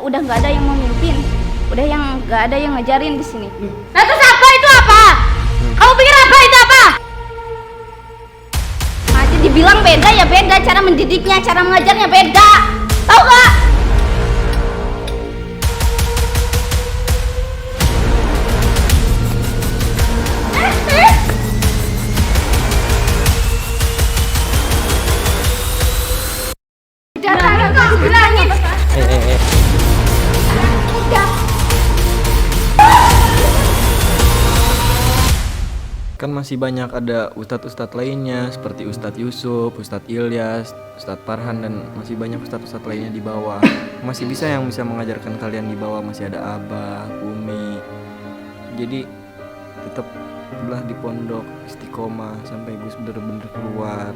udah nggak ada yang memimpin, udah yang nggak ada yang ngajarin di sini. Nah terus apa itu apa? Kamu pikir apa itu apa? Aja dibilang beda ya beda, cara mendidiknya, cara mengajarnya beda, tahu nggak? Bilangin. Udah. Kan masih banyak ada ustadz-ustadz lainnya seperti Ustadz Yusuf, Ustadz Ilyas, Ustadz Farhan, dan masih banyak ustadz-ustadz lainnya di bawah. Masih bisa yang bisa mengajarkan kalian di bawah, masih ada Abah, Umi. Jadi tetaplah di pondok istiqomah sampai Gus bener-bener keluar.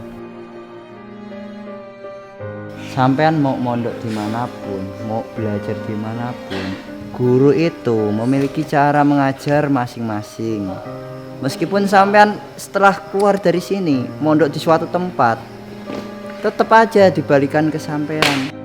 Sampean mau mondok dimanapun, mau belajar dimanapun, guru itu memiliki cara mengajar masing-masing. Meskipun sampean setelah keluar dari sini mondok di suatu tempat, tetap aja dibalikan ke sampean.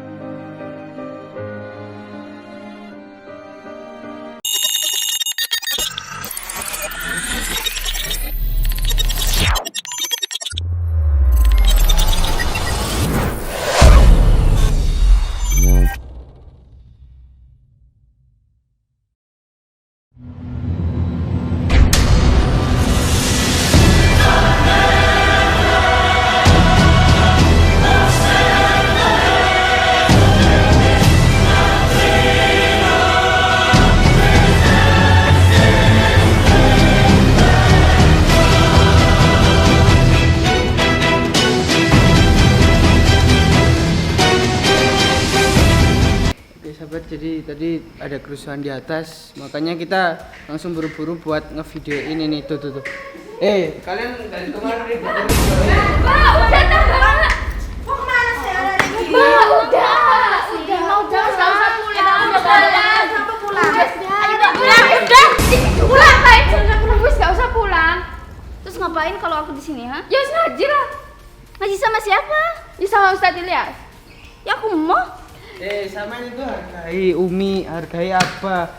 Jadi tadi ada kerusuhan di atas, makanya kita langsung buru-buru buat ngevideoin ini tuh. Kalian dari kemarin ribut terus. Udah tak. Mau kemana sih hari ini? Udah. Nggak usah pulang. Sampai pulang. Ayo pulang. Udah. Pulang baik. Nggak usah pulang. Terus ngapain kalau aku di sini, ha? Ya ngaji lah. Ngaji sama siapa? Ya sama Ustadz Ilyas. Ya aku mau. Sama itu hargai Umi, hargai apa?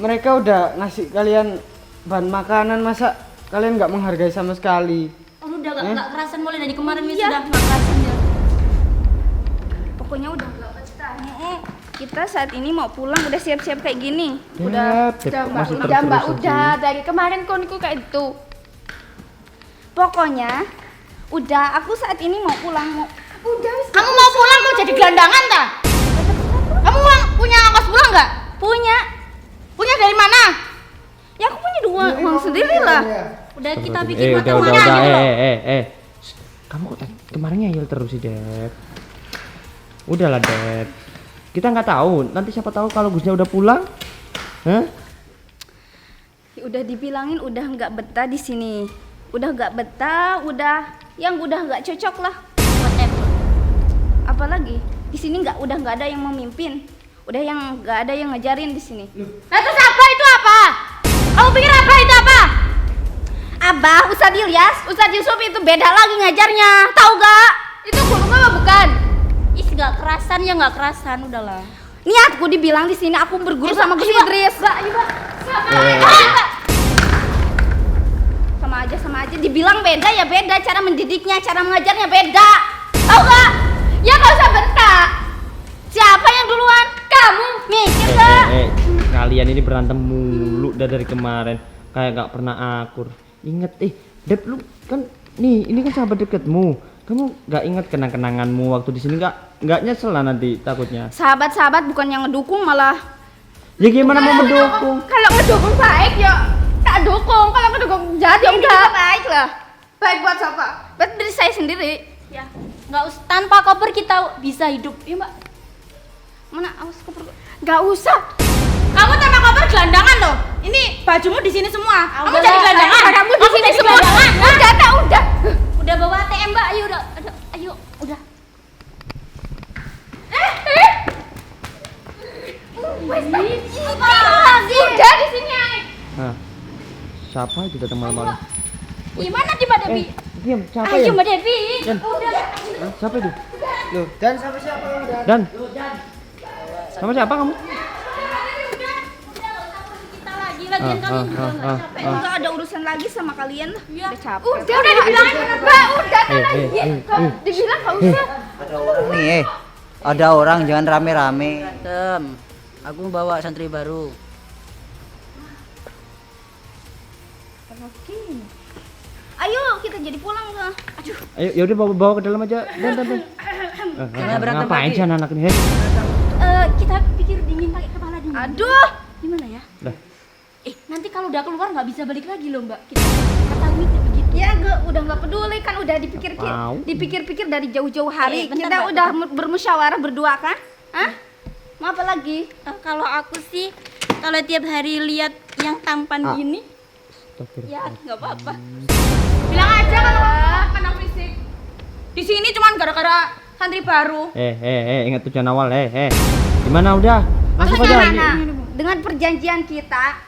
Mereka udah ngasih kalian bahan makanan, masa kalian nggak menghargai sama sekali? Kamu udah nggak kerasan mulai dari kemarin Iya. sudah nggak kerasan ya. Pokoknya udah nggak betah. Kita saat ini mau pulang udah siap-siap kayak gini. Udah mbak, udah dari kemarin koniku kayak itu. Pokoknya udah aku saat ini mau pulang. Kamu mau pulang kok jadi gelandangan tak? Kamu punya ongkos pulang nggak? Punya. Punya dari mana? Ya aku punya uang sendiri lah. Udah kita bikin udah makan gitu. Kamu kok kemarin ngeyel terus sih, Dep. Udahlah, Dep. Kita nggak tahu, nanti siapa tahu kalau Gusnya udah pulang. Hah? Ya udah dibilangin udah nggak betah di sini. Udah nggak betah, udah nggak cocok lah. Whatever. Apalagi di sini udah nggak ada yang memimpin. Udah yang nggak ada yang ngajarin di sini. Nah terus apa itu apa? Kamu pikir apa itu apa? Abah, Ustadz Ilyas, Ustadz Yusuf itu beda lagi ngajarnya, tahu gak? Itu guru apa bukan? Ih, nggak kerasan ya nggak kerasan, udahlah. Niatku dibilang di sini aku berguru sama Gus Idris. Sama aja. Dibilang beda ya beda, cara mendidiknya, cara mengajarnya beda, tahu gak? Ya nggak usah bentak. Siapa yang duluan? Kamu Mikir gak? Kalian ini berantem mulu dari kemarin, kayak nggak pernah akur. Ingat, Dep, lu kan ini kan sahabat dekatmu. Kamu nggak ingat kenang-kenanganmu waktu di sini, nggak nyesel lah nanti takutnya. Sahabat-sahabat bukan yang ngedukung malah. Ya gimana mau mendukung? Kalau ngedukung baik ya tak dukung. Kalau ngedukung jahat ya enggak. Baik lah. Baik buat siapa? Buat diri saya sendiri. Ya nggak usah, tanpa koper kita bisa hidup ya mbak. Mana awas koper? Nggak usah. Kamu tanpa koper gelandangan loh. Ini bajumu di sini semua. Kamu jadi gelandangan. Kamu di sini semua. Udah. Udah bawa ATM mbak. Ayo udah. Udah di sini. Hah, siapa itu datang malam-malam? Gimana di Mbak Devi? Diam, siapa Ayo ya? Mbak Devi. Dan. Udah. Siapa itu? Loh, dan siapa yang udah? Dan. Sama siapa kamu? Kita lagi lagian kalian juga nggak capek. Nggak ada urusan lagi sama kalian lah. Udah capek. Udah dibilangin Mbak, udah Eh, eh, eh. dibilang nggak usah. Ada orang nih, ada orang, jangan rame-rame. Aku bawa santri baru. Oke. Ayo kita jadi pulang lah. Aduh. Ayo ya udah bawa ke dalam aja. Dan. berantem Ngapain lagi? sih anak ini? Kita pikir dingin pakai kepala dingin. Aduh. Gimana ya? Dah. Nanti kalau udah keluar nggak bisa balik lagi loh Mbak. Kita kata Umi kayak begitu. Ya udah nggak peduli kan udah Mau. dipikir-pikir dari jauh-jauh hari. Bentar, Kita Mbak, udah bermusyawarah berdua kan? Hah? Mau apa lagi? Kalau aku sih kalau tiap hari lihat yang tampan gini, ya nggak apa-apa. Bilang aja kalau kena fisik. Di sini cuma gara-gara santri baru. Ingat tujuan awal. Gimana udah? Masuk aja. Nah, dengan perjanjian kita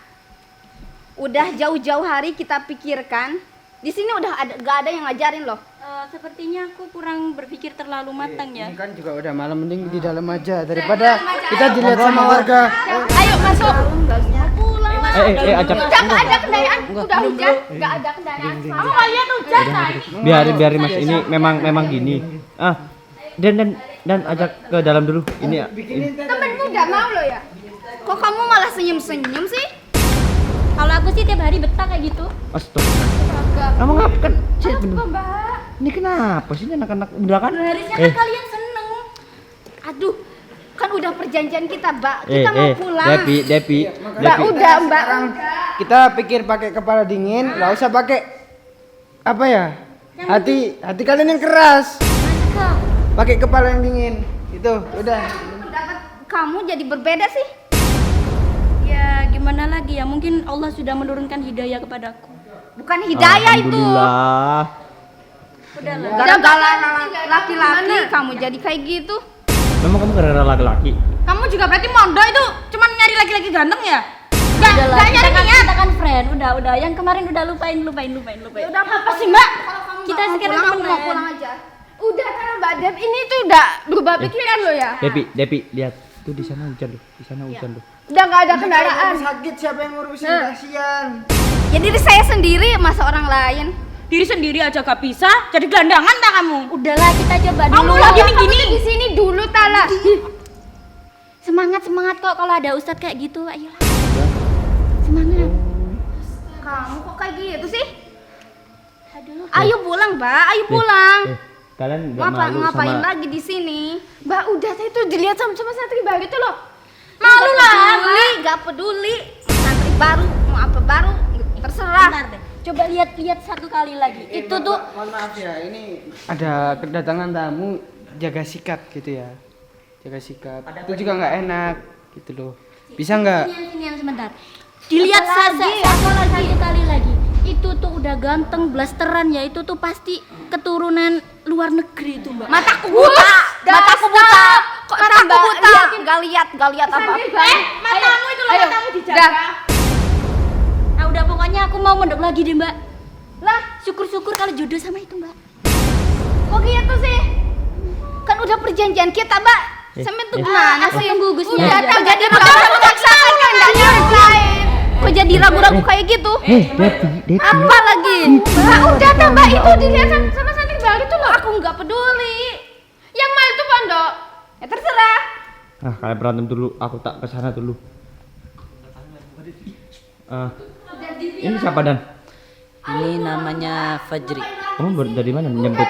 udah jauh-jauh hari kita pikirkan. Di sini udah gak ada yang ngajarin loh. Sepertinya aku kurang berpikir terlalu matang ya. Ini kan juga udah malam, mending di dalam aja daripada kita dilihat sama warga. Ayo masuk. Pulang. Ajak. Udah nggak ada kendaraan, udah hujan, nggak ada kendaraan. Kamu nggak lihat hujan kan? Biarin Mas, ini memang gini. Dan ajak ke dalam dulu. Ini ya. Temenmu udah mau loh ya? Kok kamu malah senyum-senyum sih? Kalau aku sih tiap hari betah kayak gitu. Astaga. Kamu ngapain? Ini kenapa sih ini anak-anak udah kan? Harusnya kan kalian seneng. Aduh, kan udah perjanjian kita, Mbak. Kita mau pulang. Depi. Mbak, udah, Mbak. Kita pikir pakai kepala dingin, nggak usah pakai apa ya? Hati kalian yang keras. Pakai kepala yang dingin. Itu, udah. Pendapat kamu jadi berbeda sih. Ya gimana lagi ya? Mungkin Allah sudah menurunkan hidayah kepadaku. Bukan hidayah itu. Alhamdulillah. Udahlah. Gara-gara laki-laki kamu jadi kayak gitu. Memang kamu gara-gara laki-laki. Kamu juga berarti mondok itu cuman nyari laki-laki ganteng ya? Nggak Udahlah, nyari niat. Kita kan friend, udah. Yang kemarin udah lupain. Udah Apa sih Mbak? Kita Kita sekarang pulang, aku mau temenan. pulang aja. Udah karena Mbak Dep ini tuh udah berubah pikiran lo ya. Depi, lihat. Tuh di sana hujan loh. Di sana hujan loh. Udah nggak ada kendaraan. Sakit siapa yang ngurusin, kasihan. Ya diri saya sendiri, masa orang lain. Diri sendiri aja gak bisa, jadi gelandangan tak kamu? Udahlah kita coba Kamu dulu. lagi Kamu gini. tuh di sini dulu Tala. Semangat kok kalau ada ustadz kayak gitu, ayolah. Semangat. Kamu kok kayak gitu sih? Aduh. Ayo pulang, Mbak. Ayo pulang. Kalian nggak malu Ngapain sama lagi di sini? Mbak, udah saya tuh dilihat sama santri baru itu loh. Malu lah, Gak peduli. Santri baru, mau apa baru, terserah. Bentar deh. Coba lihat satu kali lagi. Itu tuh Mohon maaf ya, ini ada kedatangan tamu, jaga sikap gitu ya. Jaga sikap. Itu juga nggak enak gitu loh. Bisa nggak? sinian sebentar. Dilihat satu kali lagi. Itu tuh udah ganteng blasteran ya. Itu tuh pasti keturunan luar negeri itu, Mbak. Mataku buta. Mataku buta. Kok mataku buta? Gak lihat apa-apa. Matamu itu loh, matamu dijaga. Nah, udah pokoknya aku mau mondok lagi deh, Mbak. Lah, syukur-syukur kalau jodoh sama itu, Mbak. Kok gitu sih? Kan udah perjanjian kita, Mbak. Sampai tuh gimana sih? Tunggu Gusnya Udah aja. tak jadi memaksakan kehendaknya orang lain. Kok jadi ragu-ragu kayak gitu? Depi. Apa lagi? Mbak, udah tak Mbak itu dilihat sama santri baru itu loh. Aku nggak peduli. Yang mal itu pondok. Ya terserah. Kalian berantem dulu, aku tak ke sana dulu. Ini siapa Dan? Ini namanya Fajri Kamu dari mana nyebut?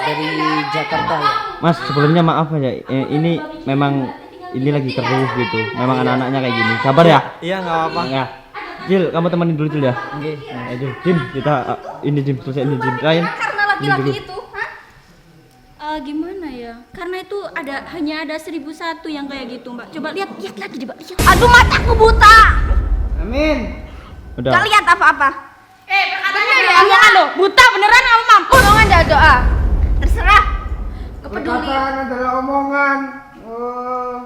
dari Jakarta ya. Mas, sebelumnya maaf aja. Ini memang ini lagi keruh gitu. Memang anak-anaknya kayak gini. Sabar ya. Iya, nggak apa-apa. Ya. Jil, kamu temenin dulu Jil ya. Oke. Ayo Jim, kita ini Jim selesai ini Jim. Lain. Karena laki-laki itu, hah? Gimana ya? Karena itu hanya ada 1001 yang kayak gitu, Mbak. Coba lihat lagi deh, Mbak. Lihat. Aduh, mataku buta. Amin. Udah. Gak lihat apa-apa. Bener ya? Omongan lo, buta beneran kamu mampu. Omongan dah doa. Terserah. Kepeduli. Perkataan adalah omongan. Oh.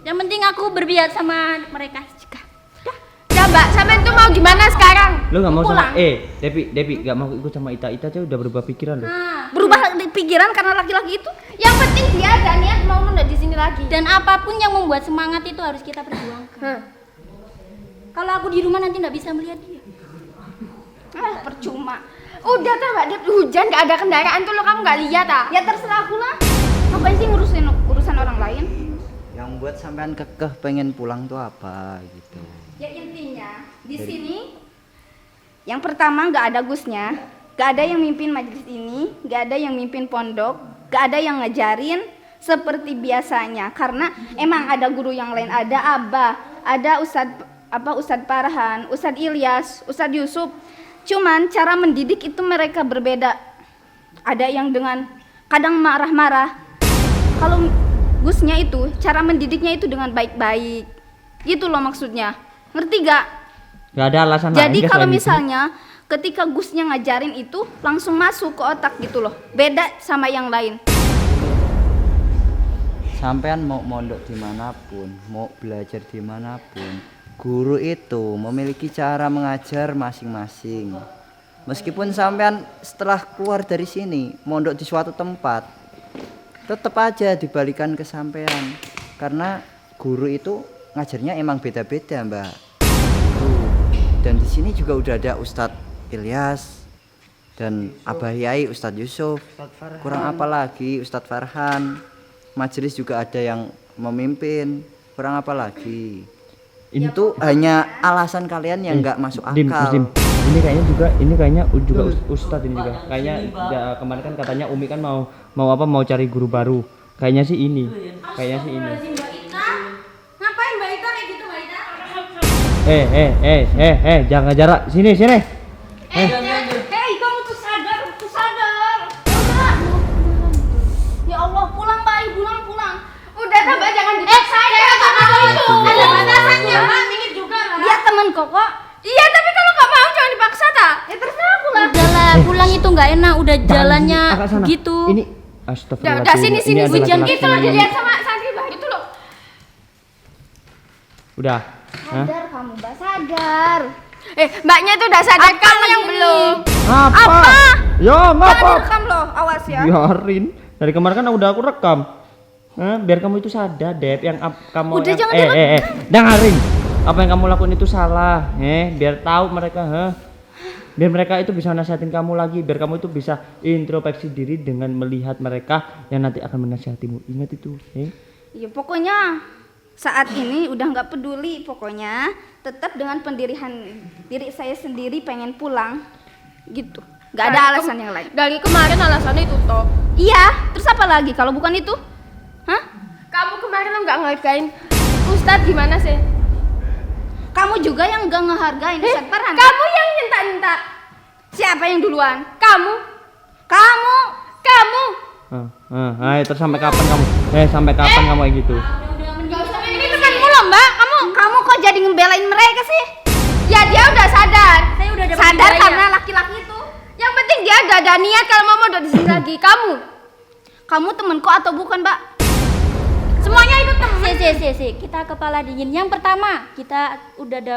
Yang penting aku berbiak sama mereka juga. Ya Mbak, sampean tuh mau gimana sekarang? Lu nggak mau Pulang. sama Depi nggak mau ikut sama Ita aja udah berubah pikiran loh. Berubah kepikiran karena laki-laki itu. Yang penting dia ada niat mau mondok di sini lagi. Dan apapun yang membuat semangat itu harus kita perjuangkan. Kalau aku di rumah nanti nggak bisa melihat dia. Percuma. Udah tuh Mbak Dep, hujan gak ada kendaraan tuh lo kamu gak lihat ah? Ya terserah aku lah. Ngapain sih ngurusin urusan orang lain? Yang buat sampean kekeh pengen pulang tuh apa gitu? Ya intinya di sini yang pertama nggak ada Gusnya, nggak ada yang mimpin majelis ini, nggak ada yang mimpin pondok, nggak ada yang ngajarin seperti biasanya. Karena emang ada guru yang lain, ada Abah, ada Ustadz Farhan, Ustadz Ilyas, Ustadz Yusuf. Cuman cara mendidik itu mereka berbeda. Ada yang dengan kadang marah-marah. Kalau Gusnya itu cara mendidiknya itu dengan baik-baik. Gitu loh maksudnya. Ngerti gak? Gak ada alasan Jadi lain kalau selain itu. misalnya ketika Gusnya ngajarin itu langsung masuk ke otak gitu loh. Beda sama yang lain. Sampean mau mondok dimanapun, mau belajar dimanapun, guru itu memiliki cara mengajar masing-masing. Meskipun sampean setelah keluar dari sini mondok di suatu tempat, tetap aja dibalikan ke sampean, karena guru itu ngajarnya emang beda-beda, Mbak. Tuh. Dan di sini juga udah ada Ustadz Ilyas dan Abah Yai, Ustadz Yusuf. Kurang apa lagi Ustadz Farhan. Majelis juga ada yang memimpin. Kurang apa lagi? Itu hanya alasan kalian yang nggak masuk Dim, akal. Dim. Ini kayaknya juga Ustadz ini juga. Kayaknya kemarin kan katanya Umi kan mau cari guru baru. Kayaknya sih ini. Ngapain Mbak Ita kayak gitu Mbak Ita? Jangan jarak. Sini. Hei kamu tuh sadar. Ya Allah, pulang Mbak, pulang. Udah tuh Mbak jangan dipaksain. Gak mau itu. Ada batasannya Mbak, minggir juga lah. Dia temen kok. Iya tapi kalau gak mau jangan dipaksa tak? Ya terserah aku lah. Udahlah, pulang itu nggak enak. Udah jalannya Agak sana. gitu. Ini astagfirullah. Udah sini Ini ada hujan laki-laki. gitu loh dilihat sama santri Mbak itu loh. Udah. Hah? Sadar kamu, Mbak, sadar. Mbaknya tuh udah sadar, kamu yang belum. Apa? Ya, Jangan ngapa? direkam loh, awas ya. Biarin. Dari kemarin kan udah aku rekam. Biar kamu itu sadar, Dep, yang kamu Udah, yang, jangan dengerin. Apa yang kamu lakukan itu salah, biar tahu mereka, biar mereka itu bisa nasihatin kamu lagi, biar kamu itu bisa introspeksi diri dengan melihat mereka yang nanti akan menasihatimu. Ingat itu, Ya pokoknya saat ini udah nggak peduli, pokoknya tetap dengan pendirian diri saya sendiri pengen pulang gitu. Nggak ada alasan yang lain. Dari kemarin alasannya itu toh. Iya, terus apa lagi kalau bukan itu? Hah? Kamu kemarin lo nggak ngehargain Ustadz gimana sih? Kamu juga yang nggak ngehargain Ustadz Farhan. Kamu yang minta. Siapa yang duluan? Kamu. Ayo, terus sampai kapan kamu? Sampai kapan kamu kayak gitu? Ini temanmu loh Mbak. Kamu kok jadi ngebelain mereka sih? Ya dia udah sadar. Saya udah dapat Sadar hidayah. karena laki-laki itu. Yang penting dia udah ada niat kalau mau mondok di sini lagi. Kamu temenku atau bukan, Mbak? Semuanya itu temen. Si, kita kepala dingin. Yang pertama, kita udah ada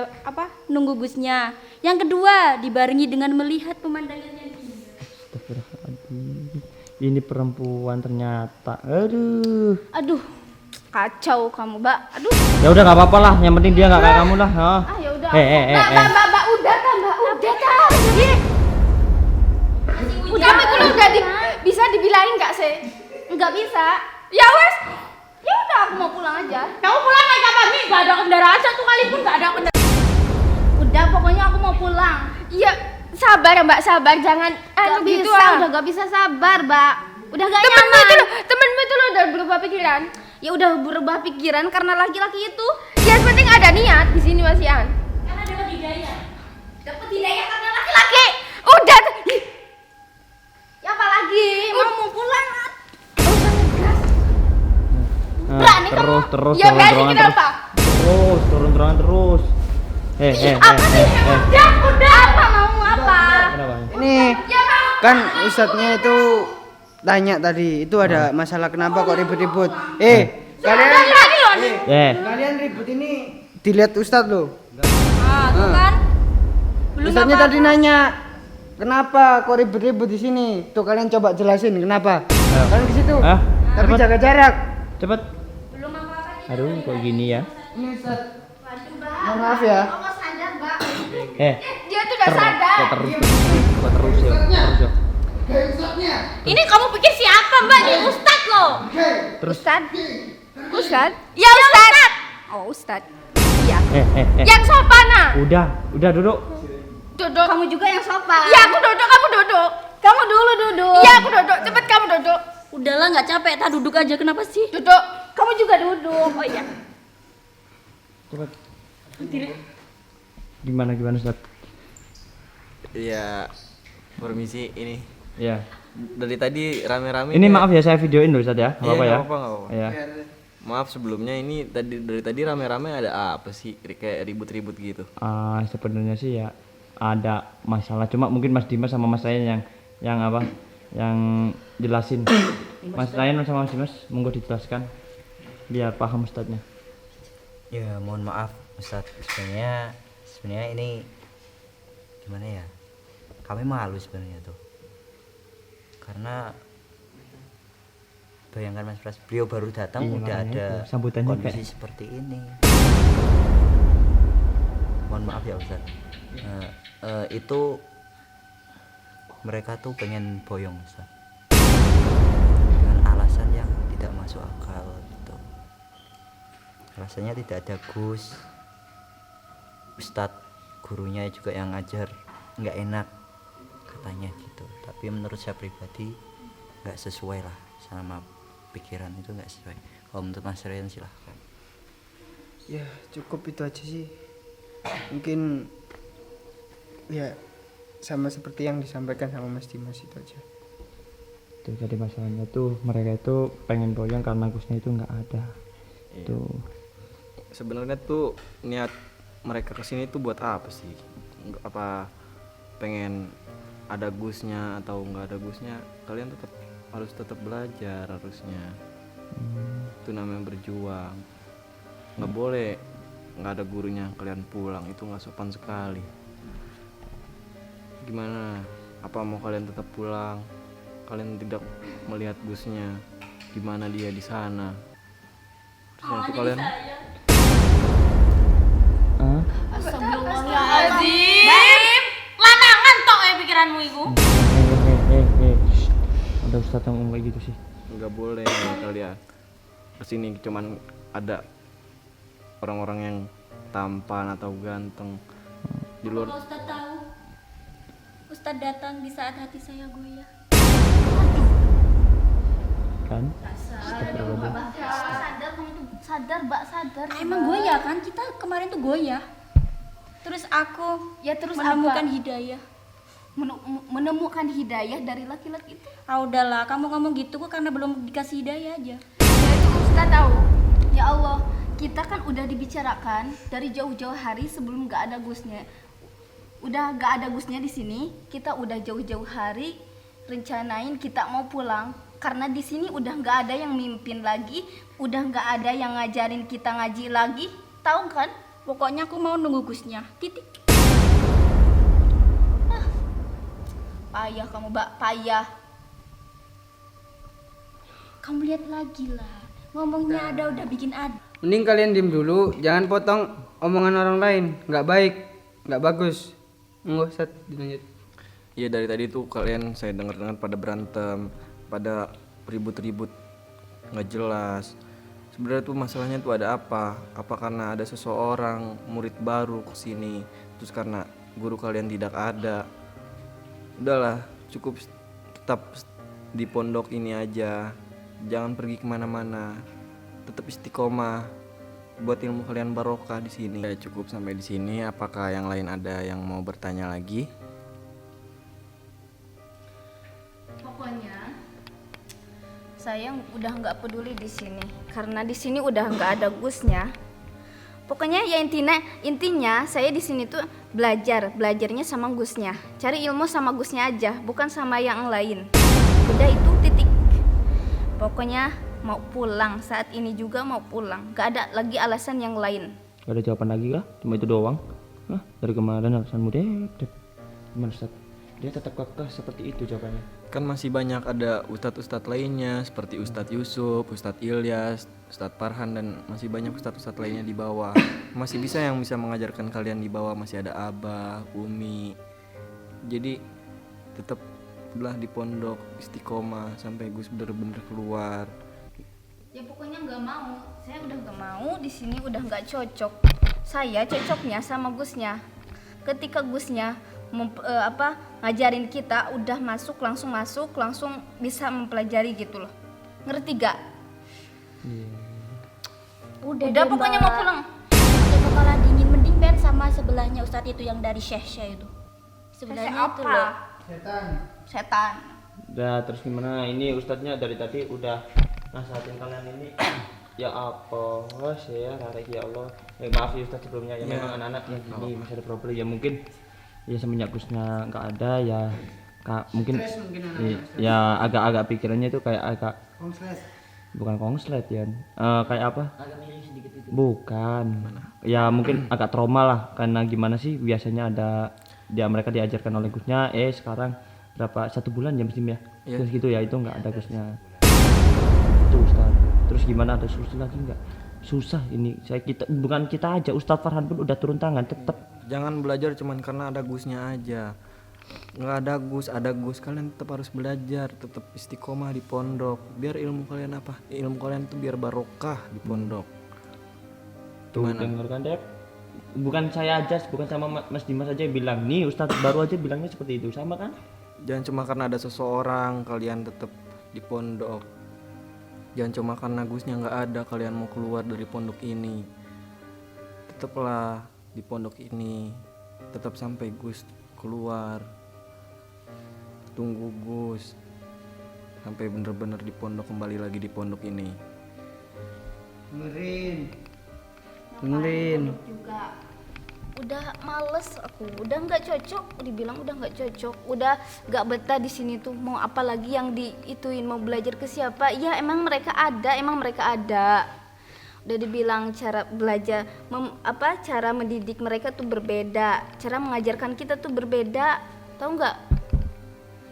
nunggu Gusnya. Yang kedua, dibarengi dengan melihat pemandangan yang indah. Astagfirullahaladzim. Ini perempuan ternyata. Aduh, kacau kamu, Mbak. Aduh. Ya udah nggak apa-apa lah. Yang penting dia nggak kayak kamu lah. Ya udah. Mbak, udah kan Mbak, udah kan. Udah Mbak, lu udah bisa dibilangin nggak sih? Nggak bisa. Ya wes, Ya udah, aku mau pulang aja. kamu pulang naik apa nih? Gak ada kendaraan satu kali pun gak ada kendaraan. Udah, pokoknya aku mau pulang. Iya, sabar ya Mbak, sabar, jangan Gak gitu bisa, ah. udah gak bisa sabar, Mbak. Udah gak Temenmu nyaman. itu lo udah berubah pikiran. Ya udah berubah pikiran karena laki-laki itu. Ya yang penting ada niat di sini Mas Ian. Karena dapat hidayah. Dapat hidayah karena laki-laki. Udah, Ya apa lagi? Mau pulang. berani terus ya berani turun-turungan kenapa? turun-turungan terus. Apa sih? Udah, apa mau apa? Kenapa? Ini Ya mau. kan ustadznya itu tanya tadi, itu ada masalah kenapa kok ribut-ribut. Kalian Berani loh nih. kalian ribut ini dilihat ustadz loh. Tuh kan? Belum Ustadznya apa-apa. tadi nanya, kenapa kok ribut-ribut di sini? Tuh kalian coba jelasin kenapa? Ayo. Kalian di situ. Ah, Tapi cepat. jaga jarak. Cepet. Aduh, kok gini ya? Ini Ustaz. Mohon maaf ya. Dia tuh udah sadar. Terus ya. Ini kamu pikir siapa mbak? Ini Ustadz loh. Ustad? Ustad? Ya Ustad. Oh Ustad. Iya. Yang sopan ah. Udah duduk. Duduk. Kamu juga yang sopan. Iya aku duduk, kamu duduk. Kamu dulu duduk. Iya aku duduk, cepet kamu duduk. Udahlah nggak capek, tak duduk aja kenapa sih? Duduk. Kamu juga duduk. Oh iya. Cepet. Gimana Ustaz? Ya, permisi ini. Ya. Dari tadi rame-rame. Ini kayak- maaf ya, saya videoin dulu Ustaz ya. Nggak Iya, apa-apa ya. nggak apa-apa. Ya. Maaf sebelumnya ini dari tadi rame-rame ada apa sih? Kayak ribut-ribut gitu. Sebenarnya sih ya ada masalah, cuma mungkin Mas Dimas sama Mas Ryan yang apa? Yang jelasin. Mas Ryan sama Mas Dimas, monggo dijelaskan biar paham Ustadznya. Ya mohon maaf Ustadz, sebenarnya ini gimana ya, kami malu sebenarnya tuh, karena bayangkan Mas Pras, beliau baru datang Iya, udah makanya ada itu, sambutannya kondisi kayak- seperti ini. Mohon maaf ya Ustadz. Itu mereka tuh pengen boyong Ustadz, dengan alasan yang tidak masuk akal gitu. Rasanya tidak ada Gus, Ustadz gurunya juga yang ngajar nggak enak katanya gitu. Tapi menurut saya pribadi nggak sesuai lah sama pikiran, itu nggak sesuai. Kalau menurut Mas Ryan silahkan. Ya cukup itu aja sih. Mungkin ya sama seperti yang disampaikan sama Mas Dimas itu aja. Tuh, jadi masalahnya tuh mereka itu pengen boyong karena Gusnya itu nggak ada. Iya. Tuh. Sebenarnya tuh niat mereka kesini tuh buat apa sih? Apa pengen ada Gusnya atau nggak ada Gusnya? Kalian harus tetap belajar harusnya. Itu namanya berjuang. Nggak boleh nggak ada gurunya kalian pulang, itu nggak sopan sekali. Gimana? Apa mau kalian tetap pulang? Kalian tidak melihat Gusnya, gimana dia di sana? Harusnya itu kalian Ah, Astagfirullahaladzim. Lanangan tok ya pikiranmu itu. Shh. Ada Ustadz yang ngomong kayak gitu sih. nggak boleh kalian kesini cuman ada orang-orang yang tampan atau ganteng di luar. Kalau Ustadz tahu, Ustadz datang di saat hati saya goyah. Kan? Sadar kamu tuh sadar, Mbak, sadar. Emang goyah kan? Kita kemarin tuh goyah. Terus aku Ya terus menemukan apa? hidayah. Menemukan hidayah dari laki-laki itu. Ah udahlah, kamu ngomong gitu kok karena belum dikasih hidayah aja. Ya itu Ustaz tahu. Ya Allah, kita kan udah dibicarakan dari jauh-jauh hari sebelum nggak ada Gusnya. Udah nggak ada Gusnya di sini, kita udah jauh-jauh hari rencanain kita mau pulang. Karena di sini udah nggak ada yang mimpin lagi, udah nggak ada yang ngajarin kita ngaji lagi, tahu kan? Pokoknya aku mau nunggu Gusnya. Titik. Payah kamu, Mbak, payah. Kamu lihat lagi lah. Ngomongnya ada udah bikin ada. Mending kalian diem dulu, jangan potong omongan orang lain, nggak baik, nggak bagus. Nggak usah dilanjut. Iya, dari tadi tuh kalian saya dengar pada berantem, pada ribut-ribut nggak jelas. Sebenarnya tuh masalahnya tuh ada apa? Apa karena ada seseorang murid baru kesini, terus karena guru kalian tidak ada? Udahlah, cukup tetap di pondok ini aja, jangan pergi kemana-mana, tetap istiqomah, buat ilmu kalian barokah di sini. Ya, cukup sampai di sini. Apakah yang lain ada yang mau bertanya lagi? Pokoknya saya udah nggak peduli di sini karena di sini udah nggak ada Gusnya. Pokoknya ya intinya saya di sini tuh belajarnya sama Gusnya, cari ilmu sama Gusnya aja, bukan sama yang lain. Udah itu titik. Pokoknya mau pulang saat ini juga mau pulang, nggak ada lagi alasan yang lain. Gak ada jawaban lagi kah? Cuma itu doang? Hah? Dari kemarin alasanmu deh. Gimana Ustaz? dia tetap kekeh seperti itu jawabannya. Kan masih banyak ada ustadz-ustadz lainnya seperti Ustadz Yusuf, Ustadz Ilyas, Ustadz Farhan dan masih banyak ustadz-ustadz lainnya di bawah. Masih bisa yang bisa mengajarkan kalian di bawah, masih ada Abah, Umi. Jadi tetaplah di pondok istiqomah sampai Gus bener-bener keluar. Ya pokoknya nggak mau. Saya udah nggak mau di sini, udah nggak cocok. Saya cocoknya sama Gusnya. Ketika Gusnya ngajarin kita udah langsung bisa mempelajari gitu loh. Ngerti gak? Udah deh, pokoknya Mbak. mau pulang. Ada kepala dingin, mending Ben sama sebelahnya Ustadz itu yang dari Syekh itu. Sebelahnya Saya itu apa? loh. Setan. Udah terus gimana? Ini ustadznya dari tadi udah nasihatin kalian ini. Ya apa saya Rarek ya Allah. Maaf ya Ustadz sebelumnya ya, memang anak-anak ya gini masih ada problem ya mungkin ya semenjak Gusnya nggak ada ya mungkin ya agak-agak pikirannya itu kayak agak bukan konslet ya kayak apa bukan ya mungkin agak trauma lah karena gimana sih biasanya ada mereka diajarkan oleh Gusnya sekarang berapa 1 bulan ya mesti ya terus gitu ya itu nggak ada Gusnya itu Ustaz. Terus gimana, ada susah lagi nggak? Susah ini bukan kita aja, Ustadz Farhan pun udah turun tangan tetap. Jangan belajar cuman karena ada Gusnya aja. Nggak ada Gus kalian tetap harus belajar, tetap istiqomah di pondok. Biar ilmu kalian tuh biar barokah di pondok. Tuh dengarkan Dep. Bukan saya aja, bukan sama Mas Dimas aja yang bilang. Nih Ustadz baru aja bilangnya seperti itu, sama kan? Jangan cuma karena ada seseorang kalian tetap di pondok. Jangan cuma karena Gusnya nggak ada kalian mau keluar dari pondok ini. Tetaplah di pondok ini, tetap sampai Gus keluar. Tunggu Gus sampai bener-bener di pondok, kembali lagi di pondok ini. Dengerin. Juga udah males aku, udah nggak cocok, dibilang udah nggak cocok, udah nggak betah di sini tuh. Mau apa lagi yang diituin, mau belajar ke siapa? Ya emang mereka ada. Udah dibilang cara belajar cara mendidik mereka tuh berbeda, cara mengajarkan kita tuh berbeda, tahu nggak?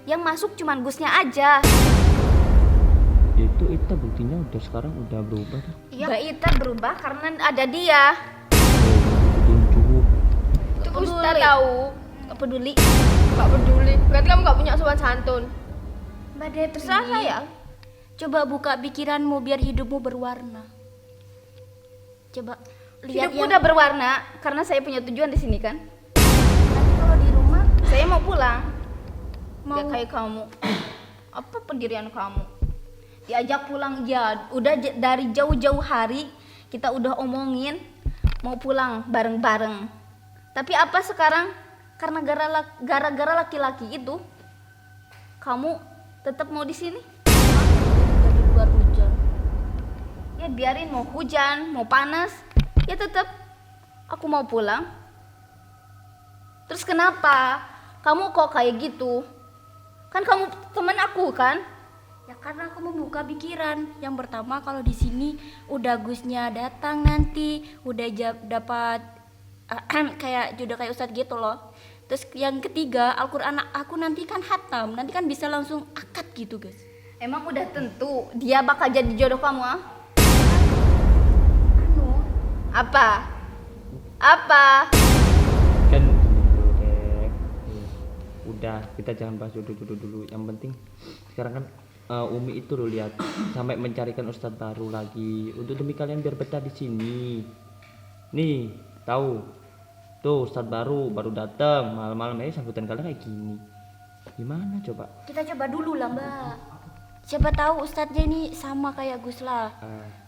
Yang masuk cuman Gusnya aja. Itu buktinya udah sekarang udah berubah. Iya, Ita berubah karena ada dia. Itu Ustaz tahu, nggak peduli. Berarti kamu nggak punya sopan santun. Mbak Dep, Terserah saya. coba buka pikiranmu biar hidupmu berwarna. Coba lihat Hidupku udah berwarna karena saya punya tujuan di sini kan. nanti kalau di rumah Saya mau pulang. mau Gak kayak kamu. Apa pendirian kamu? Diajak pulang ya, udah dari jauh-jauh hari kita udah omongin mau pulang bareng-bareng. Tapi apa sekarang karena gara-gara laki-laki itu kamu tetap mau di sini? di luar hujan. Ya biarin, mau hujan, mau panas, ya tetap aku mau pulang. Terus kenapa? Kamu kok kayak gitu? Kan kamu teman aku kan? Ya karena aku membuka pikiran. Yang pertama kalau di sini udah Gusnya datang nanti, udah dapat kayak Ustadz gitu loh. Terus yang ketiga Al-Quran aku nanti kan hatam, nanti kan bisa langsung akad gitu guys. Emang udah tentu dia bakal jadi jodoh kamu ah? Anu, Apa? Kan dulu Dep. Udah kita jangan bahas jodoh-jodoh dulu. Yang penting sekarang kan Umi itu loh lihat sampai mencarikan ustadz baru lagi untuk demi kalian biar betah di sini. Nih tahu tuh ustadz baru datang malam-malam sambutan kalian kayak gini. Gimana coba? kita coba dulu lah Mbak. Siapa tahu ustadznya ini sama kayak Gus lah.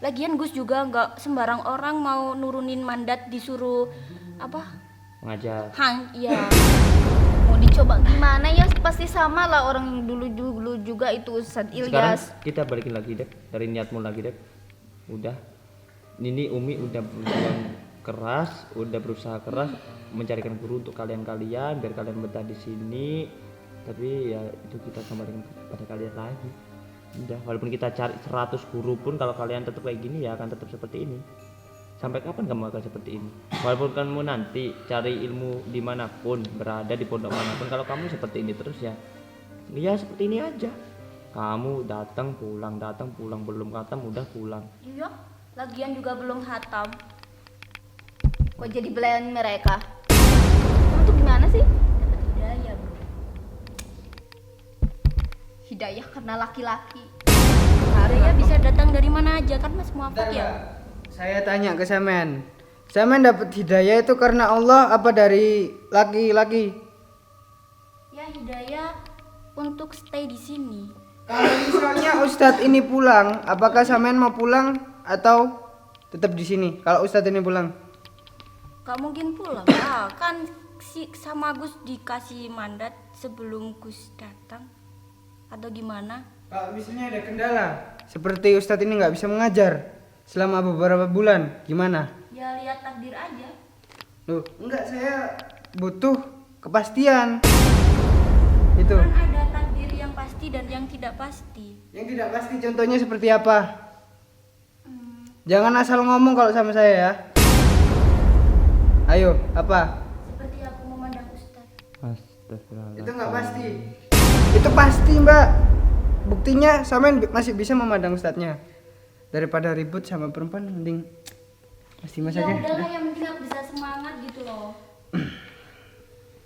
Lagian Gus juga nggak sembarang orang mau nurunin mandat disuruh apa? Mengajar. Ya. Mau dicoba gimana ya, pasti sama lah orang yang dulu juga itu Ustadz Sekarang Ilyas. kita balikin lagi Dep, dari niatmu lagi Dep. Udah. Ini Umi udah berusaha keras mencarikan guru untuk kalian-kalian biar kalian betah di sini. Tapi ya itu kita kembalikan pada kalian lagi. Udah, walaupun kita cari 100 guru pun kalau kalian tetap kayak gini ya akan tetap seperti ini. Sampai kapan kamu akan seperti ini? Walaupun kamu nanti cari ilmu dimanapun, berada di pondok manapun, kalau kamu seperti ini terus ya seperti ini aja. Kamu datang pulang, belum khatam udah pulang. Iya, lagian juga belum hatam. Kok jadi belayan mereka? Kamu tuh gimana sih? Dapat hidayah, Bro. Hidayah karena laki-laki. Hidayah bisa datang dari mana aja kan Mas Bentar, Muafak ya? Mbak. Saya tanya ke Samen. Samen dapat hidayah itu karena Allah apa dari laki-laki? Ya hidayah untuk stay di sini. Kalau misalnya Ustadz ini pulang, apakah Samen mau pulang atau tetap di sini? Kalau Ustadz ini pulang? Gak mungkin pulang. Kan sama Gus dikasih mandat sebelum Gus datang. Atau gimana? Kalau misalnya ada kendala, seperti Ustadz ini nggak bisa mengajar selama beberapa bulan, gimana? Ya lihat takdir aja. Loh, enggak, saya butuh kepastian. Itu. Kan ada takdir yang pasti dan yang tidak pasti. Yang tidak pasti contohnya seperti apa? Jangan asal ngomong kalau sama saya ya. Ayo, apa? Seperti aku memandang Ustadz. Astagfirullah. Itu nggak pasti. Itu pasti, Mbak. Buktinya Samen masih bisa memandang Ustadznya. Daripada ribut sama perempuan, mending pasti mas Ya aja. udahlah, yang penting aku bisa semangat gitu loh.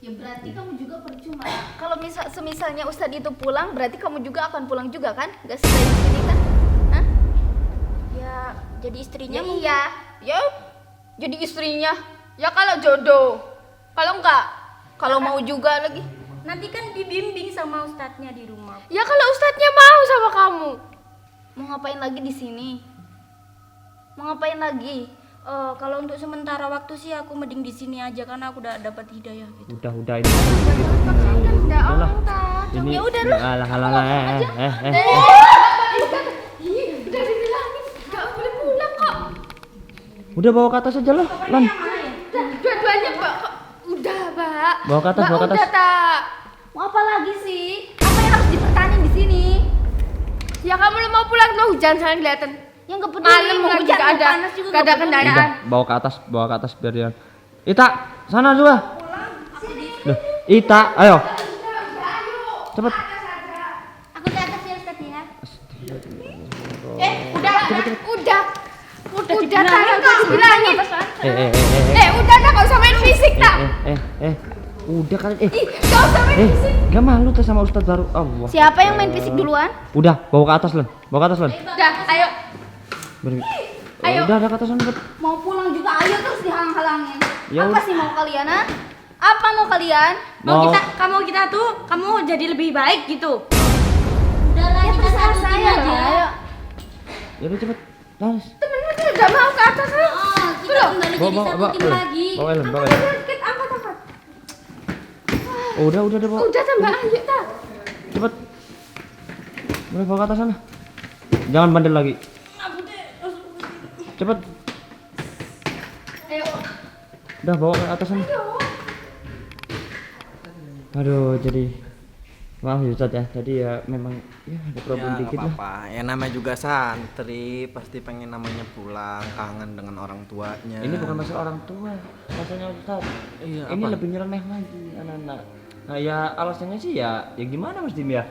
Ya berarti kamu juga percuma. Kalau semisalnya Ustadz itu pulang, berarti kamu juga akan pulang juga kan? Gak stay di sini kan? Hah? Ya jadi istrinya Ya mungkin. iya. Ya jadi istrinya. Ya kalau jodoh. Kalau enggak, kalau mau juga lagi. Nanti kan dibimbing sama ustadznya di rumah. Ya kalau ustadznya mau sama kamu. Mau ngapain lagi di sini? Mau ngapain lagi? Kalau untuk sementara waktu sih aku mending di sini aja karena aku udah dapat hidayah gitu. Udah ini udahlah. Ini Ya udah lah. alah Udah dibilangin gak boleh pulang kok. Udah bawa ke atas aja lah, Lan. Dua-duanya Mbak kok. Udah, Mbak. Bawa ke atas, Mbak, bawa ke atas. Udah, tak. Mau apa lagi sih? Apa yang harus dipertahankan di sini? Ya kamu lo mau pulang tuh hujan sana kelihatan. Yang nggak peduli Malam mau lagi hujan, gak mau ada, panas juga gak ada nggak peduli. kendaraan. Udah, bawa ke atas biar dia. Ita, sana juga. Loh, Ita, ayo. Cepet. Aku ke atas ya Ustadz ya. Udah tak kok bilangin. Udah Dah gak usah main fisik tak. Udah kali Gak usah main fisik. Gak malu tuh sama Ustadz baru. Allah. Siapa yang main fisik duluan? Udah, bawa ke atas, Lan. Bawa ke atas, Lan. Udah, ayo. Udah ke atas, Lan. Cepet. Mau pulang juga ayo terus dihalang-halangin. Ya Apa udah. sih mau kalian, ha? Apa mau kalian? Mau Kita tuh kamu jadi lebih baik gitu. Udahlah Ya kita terserah satuin saya aja. lah. Ayo. Ya udah cepet. Las. Temen-temen tuh udah mau ke atas kan? Oh, kita kembali jadi satuin lagi. Bawa Ellen, bawa Ellen. Sedikit angkat. Oh, udah bawa. Udah tambah ayo tak. Cepet. Udah bawa ke atas sana. Jangan bandel lagi. Cepet. Ayo. Udah bawa ke atas sana. Aduh, jadi maaf ya Ustadz ya. Jadi ya memang ya ada problem Ya, dikit nggak lah. apa-apa. Ya namanya juga santri, pasti pengen namanya pulang, kangen dengan orang tuanya. Ini bukan masalah orang tua, masalahnya Ustadz. Iya, Ini apa? lebih nyeleneh lagi anak-anak. Nah ya alasannya sih ya gimana Mas Dim ya?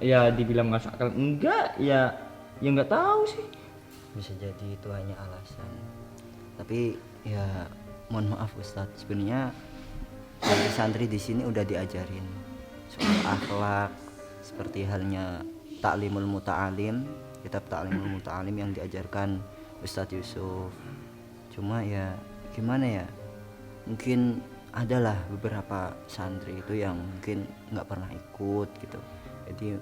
Ya dibilang masuk akal enggak ya nggak tahu sih. Bisa jadi itu hanya alasan. Tapi ya mohon maaf Ustadz, sebenarnya santri-santri di sini udah diajarin soal akhlak, seperti halnya Ta'limul Muta'alim, kitab Ta'limul Muta'alim yang diajarkan Ustadz Yusuf. Cuma ya gimana ya, mungkin adalah beberapa santri itu yang mungkin nggak pernah ikut gitu, jadi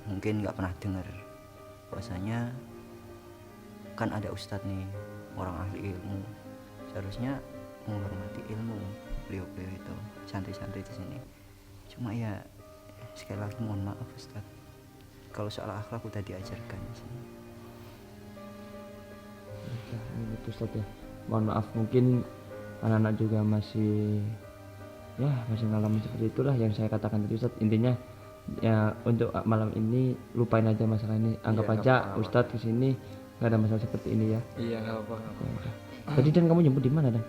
mungkin nggak pernah dengar bahwasanya kan ada Ustadz nih, orang ahli ilmu, seharusnya menghormati ilmu beliau-beliau itu, santri-santri di sini. Cuma ya sekali lagi mohon maaf Ustadz, kalau soal akhlak udah diajarkan di sini. Ya, gitu Ustadz ya. Mohon maaf mungkin anak-anak juga masih ngalamin seperti itulah yang saya katakan tadi Ustadz. Intinya ya untuk malam ini lupain aja masalah ini, anggap Iya, aja nggak apa-apa. Ustadz kesini nggak ada masalah seperti ini ya. Iya, nggak apa-apa. Ya udah. Tadi Dan kamu jemput di mana Dan?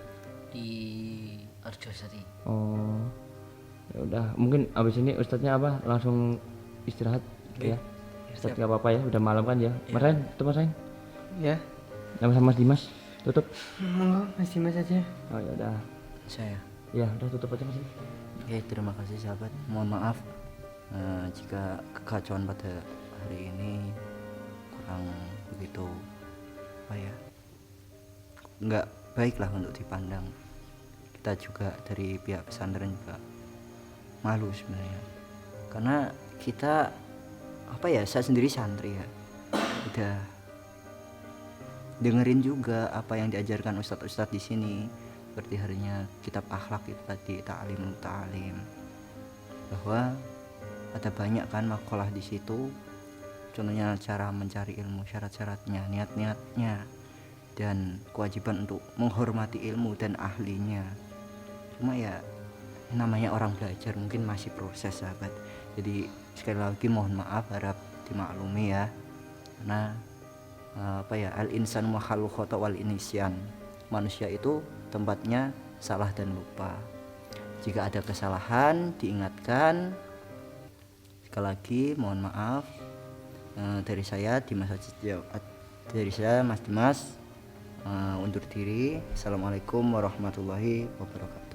Di Arjosari. Oh, ya udah. Mungkin abis ini ustadznya apa? Langsung istirahat ya. Ustadz nggak apa-apa ya. Udah malam kan ya. Mas Ren, tutup Mas Ren. Ya. Sama Mas Dimas, tutup. Monggo Mas Dimas aja. Oh ya udah. Saya. Ya udah tutup aja Mas. Oke, terima kasih sahabat. Mohon maaf jika kekacauan pada hari ini kurang begitu apa ya, nggak baik lah untuk dipandang. Kita juga dari pihak pesantren juga malu sebenarnya, karena kita apa ya, saya sendiri santri ya, udah dengerin juga apa yang diajarkan ustadz-ustadz di sini, seperti harinya kitab akhlak itu tadi, ta'lim, bahwa ada banyak kan makalah di situ, contohnya cara mencari ilmu, syarat-syaratnya, niat-niatnya, dan kewajiban untuk menghormati ilmu dan ahlinya. Cuma ya namanya orang belajar mungkin masih proses sahabat, jadi sekali lagi mohon maaf, harap dimaklumi ya, karena apa ya, al insan makhluk khata wal inisyan, manusia itu tempatnya salah dan lupa. Jika ada kesalahan diingatkan. Sekali lagi mohon maaf dari saya Mas Dimas undur diri. Assalamualaikum warahmatullahi wabarakatuh.